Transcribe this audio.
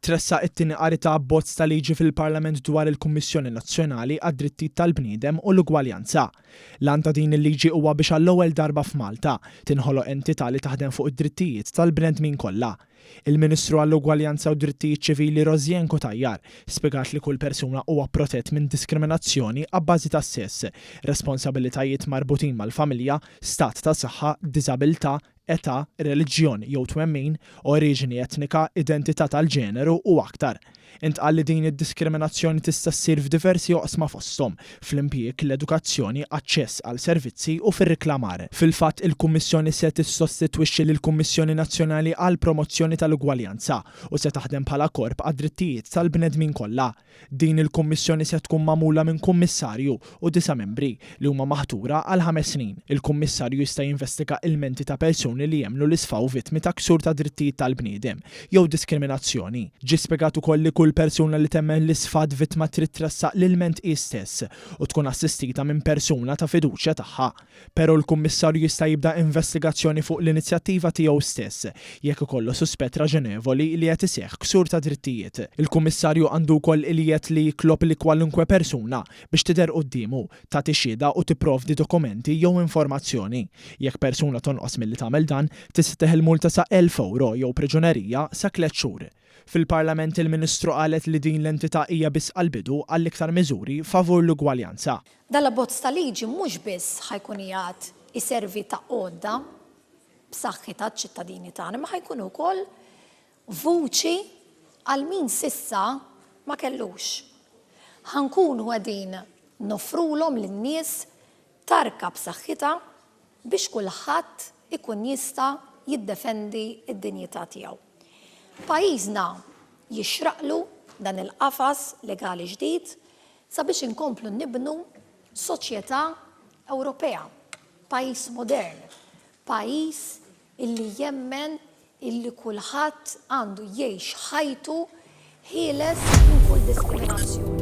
Tressa it-tieni qari ta' abbozz ta' liġi fil-Parlament dwar il-Kummissjoni Nazzjonali għad-Drittijiet tal-Bniedem u l-Ugwaljanza. Lan ta' din il-liġi huwa biex għall-ewwel darba f'Malta tinħoloq entità li taħdem fuq id-drittijiet tal-bnedmin kollha. Il-Ministru għall-Ugwaljanza u Drittijiet Ċivili Rożjenko Tajjar spjegat li kull persuna huwa protett minn diskriminazzjoni abbażi ta' sess, responsabilitajiet marbutin mal-familja, stat ta' saħħa, diżabilità, età, reliġjon jew twemmin, oriġini etnika, identità tal-ġeneru u aktar. Intqal li din id-diskriminazzjoni tista' ssir f'diversi oqsma fosthom fl-impjieg, l-edukazzjoni, aċċess għal servizzi u fir-riklamar. Fil-fatt il-Kummissjoni se tissostitwixxi lill-Kummissjoni Nazzjonali għal Promozzjoni tal-Ugwaljanza u se taħdem bħala korp għad-drittijiet tal-bnedmin kollha. Din il-Kummissjoni se tkun magħmula minn kummissarju u 9 membri li huma maħtura għal 5 snin. Il-Kummissarju jista' jinvestiga ilmenti ta' persuni li jemmnu li sfaw vittmi ta' ksur ta' drittijiet tal-bniedem jew diskriminazzjoni. Ġie spjegat ukoll li kull persuna li temmen li sfad vittma trid tressaq l-ilment stess u tkun assistita minn persuna ta' fiduċja tagħha. Però l-Kummissarju jista' jibda investigazzjoni fuq l-inizjattiva tiegħu stess jekk ikollu suspett raġonevoli li qed iseħħ ksur ta' drittijiet. Il-Kummissarju għandu wkoll ilijiet li jiklob li kwalunkwe persuna biex tidher qudiemu tagħti xhieda u tipprovdi dokumenti jew informazzjoni. Jekk persuna tonqos milli tagħmel dan, tista' multa sa' 1000 euro jew priġunerija sa' 3 xhur. Fil-Parlament il-Ministru qalet li din l-entità hija biss għall-bidu għall-iktar miżuri favur l-ugwaljanza. Dal-abbozz ta' liġi mhux biss ħajkun jgħid iservi ta' għodda b'saħħitha ċ-ċittadini tagħna, ma ħajkun ukoll vuċi għal min sissa ma kellux. Ħankunu qegħdin nofrulhom lin-nies tarka b'saħħitha biex kulħadd ikun jista' jiddefendi d-dinjità tiegħu. Pajjiżna jixraqlu dan il-qafas legali ġdid sabiex inkomplu nibnu soċjetà Ewropea, pajjiż modern, pajjiż illi jemmen illi kulħadd għandu jgħix ħajtu ħieles minn kull diskriminazzjoni.